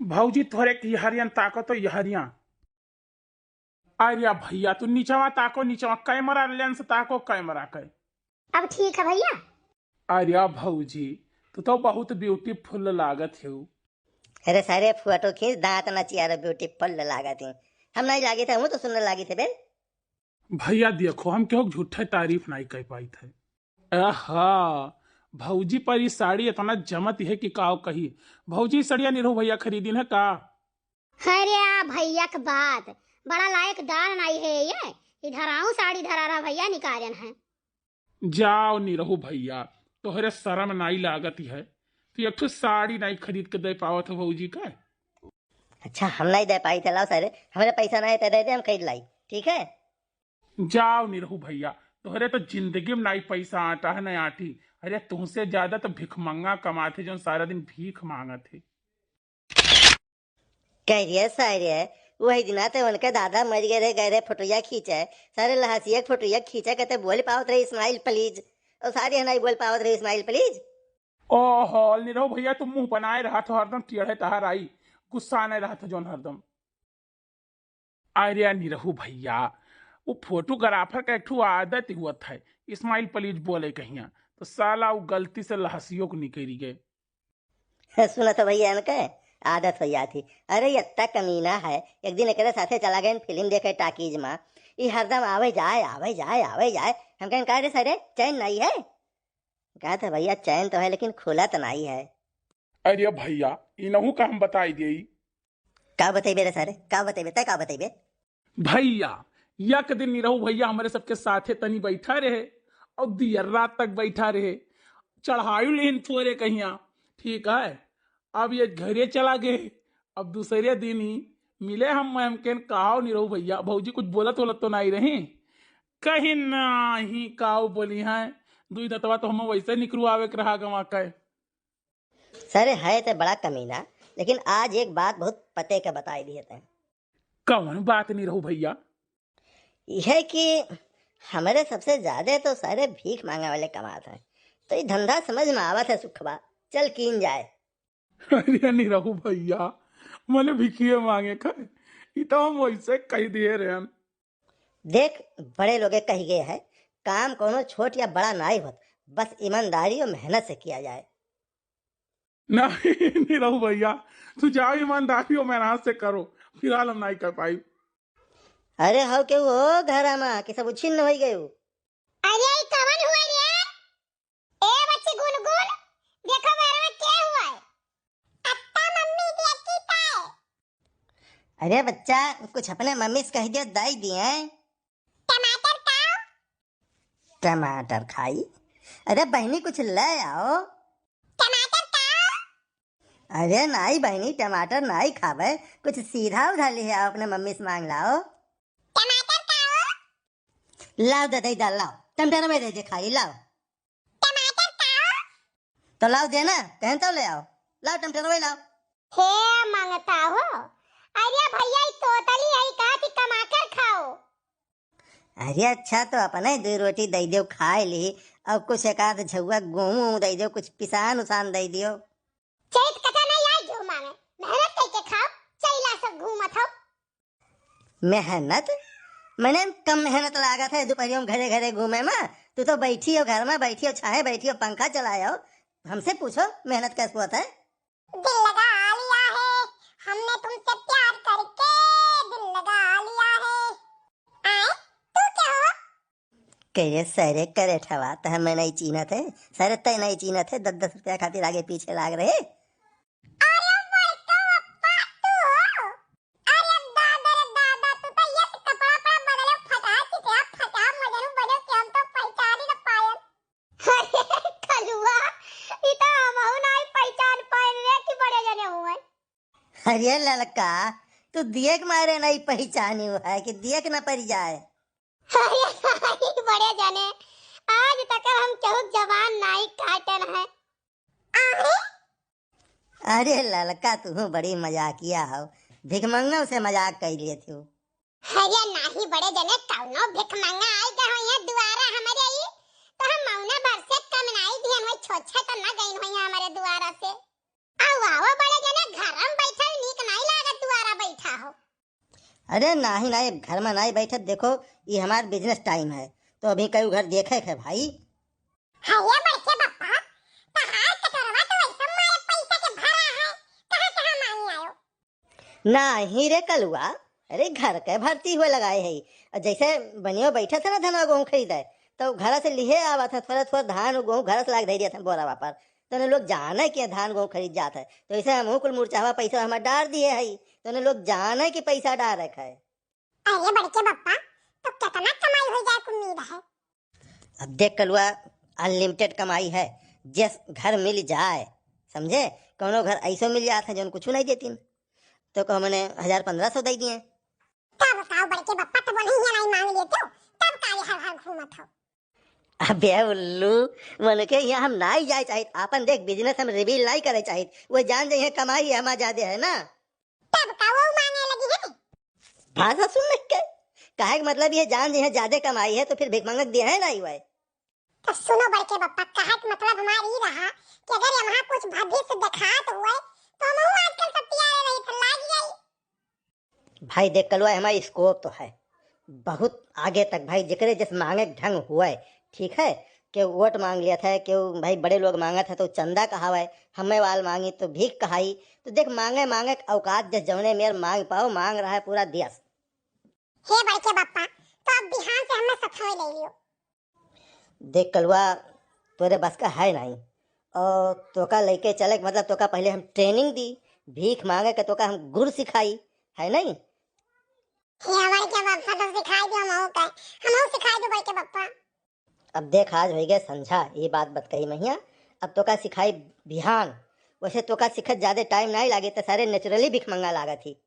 भौजी थोड़े की हरियन ताको तो यहरिया। अरे भैया तू नीचवा ताको, नीचवा कैमरा लेंस ताको, कैमरा के। अब ठीक है भैया। अरे भौजी तू तो बहुत ब्यूटीफुल लागत है। अरे सारे फोटो खींच दांत न चियारो ब्यूटीफुल लागा थी। हम नहीं लागे थे, हूँ तो सुंदर लागी थे बे। भैया देखो हम क्यों झूठे तारीफ नहीं कर पाई थे। आहा भौजी पर ये साड़ी इतना जमत है कि काव कही। भौजी सड़िया निरहु भैया खरीदी है का? अरे भैया के बात बड़ा लायक दार नहीं है ये। इधर आऊं साड़ी धरारा भैया निकालन है। जाओ निरहु भैया तोहरे शर्म नहीं लागत है तो एक साड़ी नहीं खरीद के दे पावत हो भौजी का। अच्छा हम नहीं दे पाई थे, लाओ सारे हमारे पैसा नहीं थे, दे दे हम खरीद लाई, ठीक है। जाओ निरहु भैया तोहरे तो जिंदगी में नहीं पैसा आटा है नहीं आटी। अरे तुमसे ज्यादा तो भिखमंगा कमाते जो सारा दिन भीख मांगत है। कह रही है सारे है वही दिन आते उनके दादा मर गए रहे फोटोया खींचे, सारे लहसिया फोटोया खींचे, कहते बोल पावत रहे इस्माइल प्लीज, और सारे नहीं बोल पावत रहे इस्माइल प्लीज। ओहो निरहु भैया तुम मुंह बनाए रहा तो हरदम टेढ़े तहार आई, गुस्सा नहीं रहा था जोन हरदम। अरे निरहु भैया वो फोटोग्राफर का एक ठू आदत हुआ था इस्माइल प्लीज बोले कहिया तो साला वो गलती से लहसियों को निकली गए। सुना तो भैया इनके आदत हो जाती। अरे इतना कमीना है, एक दिन एक साथे चला गए फिल्म देखे टाकीज में, ये हरदम आवे जाए आवे जाए आवे जाए। हम कहें कहा रे सरे चैन नहीं है? कहा था भैया चैन तो है लेकिन खुला तो नहीं है। अरे भैया इनहू का हम बताई दे। का बतेबे रे सरे, का बतेबे तय का बतेबे? भैया एक दिन निरहु भैया हमारे सबके साथे तनी बैठा रहे और देर रात तक बैठा रहे, चढ़ायु लेन थोड़े कहिया, ठीक है। अब ये घरे चला गए। अब दूसरे दिन ही मिले हम के कहा निरहु भैया भौजी कुछ बोलत बोलत तो नहीं रही, कहीं नहीं काऊ बोली है दुई दतवा तो हम वैसे निकलू आवे के रहा गवा के। सरे है तो बड़ा कमीना, लेकिन आज एक बात बहुत पते का बताई दिए थे। कौन बात नहीं रहू भैया? यह कि हमारे सबसे ज्यादा तो सारे भीख मांगे वाले कमात हैं, तो ये धंधा समझ में आवत है सुखबा, चल कीन जाए। अरे नहीं रहू भैया मैंने भिखिए मांगे कर, ये तो हम वैसे कह दिए रहे हम। देख बड़े लोग कही गए है काम कोनो छोट या बड़ा नहीं होत, बस ईमानदारी और मेहनत से किया जाए। नहीं रहू भैया तू जाओ ईमानदारी और मेहनत से करो, फिलहाल हम नहीं कर पाई। अरे हो के वो घर में कि सब उछिन्न हो गए। अरे ये कवन हुआ रे? ए बच्ची गुनगुन देखो घर में क्या हुआ है? अत्ता मम्मी देखी पाए। अरे बच्चा कुछ अपने मम्मी से कह दियो दाई दिए। टमाटर खाओ। टमाटर खाई? अरे बहनी कुछ ले आओ। टमाटर खाओ। अरे नहीं बहनी टमाटर नहीं खावे, कुछ सीधा उधर ले आओ, अपने मम्मी से मांग लाओ। टमाटर खाओ। लाओ दे दे डाल लाओ, टमाटर में दे दे खाई लाओ। टमाटर खाओ। तो लाओ देना कहन तो ले आओ, लाओ टमाटर में लाओ। हे मांगता हो? अरे भैया ये तोतली है कहा कि टमाटर खाओ। अरे अच्छा तो अपने दो रोटी दे दो खाए ली, और कुछ एक आध झुआ गेहूं दे दो, कुछ पिसान उसान दे दियो। चैत कथा नहीं आई जो मांगे, मेहनत करके खाओ, चैला सब घूमत हो। मेहनत? मैंने कम मेहनत लागत है दोपहरियों घरे घरे घूमे में, तू तो बैठी हो घर में, बैठी हो छाए, बैठी हो पंखा चलाए हो, हमसे पूछो मेहनत कैसे होता है। दिल लगा लिया है हमने तुमसे प्यार करके, दिल लगा लिया है। आए तू क्या हो? कहे सारे करे ठवा तो हमें नहीं चीना थे, सारे तय नहीं चीना थे, 10-10 रुपया खातिर आगे पीछे लाग रहे। अरे मरतो अप्पा तू हो? अरे दादा रे दादा तू तो ये कपड़ा पड़ा बदले फटा की ते फटा मजनू बने के हम तो पहचान ही न पाए। अरे कलुआ ई तो हमहु नहीं पहचान पाए रे कि बड़े जने हुए। अरे लड़का तू दिए के मारे नहीं पहचानी हुआ है कि दिए के न पड़ जाए। अरे बड़े जाने आज तक हम केहू जवान नहीं काटन है। आहे अरे लड़का तू बड़ी मजाकिया हो, भिखमंगा से मजाक कर लिए थे। अरे नाही बड़े जने कौनो भिख मांगा आई गए हो यहाँ दुआरा हमारे आई तो हम मौना भर से कम नहीं दिहन होई, छोछा तो ना गई हो यहाँ हमारे दुआरा से। आओ आओ बड़े जने घर में बैठल नीक अरे नाही नाही, घर में नहीं बैठे, देखो ये हमार बिजनेस टाइम है, तो अभी कई घर देखे है भाई। हरिया बड़के बप्पा तहार कटोरवा तो ऐसा मारे पैसा के भरा है, कहां कहां मांगी आयो। नहीं रे कलुआ, अरे घर के भर्ती हुए लगाए है। और जैसे बनियो बैठा था ना धनवा गेहूँ खरीदे, तो घर से लिए आवा था, थोड़ा थोड़ा धान गेहूँ घर से लाग दे दिया था बोरा वापर। तो उन्हें लोग जाने कि धान गेहूँ खरीद जाता है, तो ऐसे हम कुल मुरचावा पैसा हमारे डाल दिए है, तो उन्हें लोग जाने कि पैसा डाल रखा है। अरे बड़के बप्पा तो कितना कमाई हो जाए की उम्मीद है। अब देख कलुआ, अनलिमिटेड कमाई है, जिस घर मिल जाए, समझे। कोनो घर ऐसा मिल जाता है जो कुछ नहीं देती, तो कहो मैंने 1000-1500 दे दिए। तब बताओ बड़के बप्पा तो नहीं नहीं मांग लेते हो, तब काहे हर हर घूमत हो। अबे उल्लू, मन के यहाँ हम नहीं जाए चाहिए, अपन देख बिजनेस हम रिवील नहीं करे चाहिए, वो जान जाइए कमाई हमारा ज्यादा है ना। तब का वो मांगने लगी है। भाषा सुन ले के काहे का मतलब ये जान जाइए ज्यादा कमाई है, तो फिर भिख मंगक दिया है ना हुआ। तो सुनो बड़के बप्पा, कहा कि मतलब हमारी रहा कि अगर यहाँ कुछ भविष्य दिखात हुए तो हम आजकल सब तैयार नहीं थे, लाग गई। भाई देख कलुआ, हमारा स्कोप तो है बहुत आगे तक भाई, जिक्र जिस मांगे ढंग हुआ है, ठीक है। क्यों वोट मांग लिया था, क्यों भाई बड़े लोग मांगा था तो चंदा कहा है, हमें वाल मांगी तो भीख कहाई। तो देख मांगे मांगे औकात जिस जौने मेर मांग पाओ, मांग रहा है पूरा देश। हे बड़के बप्पा तो अब बिहान से हमें सफाई ले लियो। देख कलुआ, तोरे बस का है नहीं, और तोका लेके चले मतलब तोका पहले हम ट्रेनिंग दी, भीख मांगे के तोका हम गुर सिखाई, है नहीं। हे हमारे क्या बप्पा तो सिखाई दो, हम सिखाई दो बड़के बप्पा। अब देख आज हो गए समझा, ये बात बत कही मैया। अब तोका सिखाई बिहान, वैसे तोका सिखत ज्यादा टाइम नहीं लागे, तो सारे नेचुरली भिख मंगा लागा थी।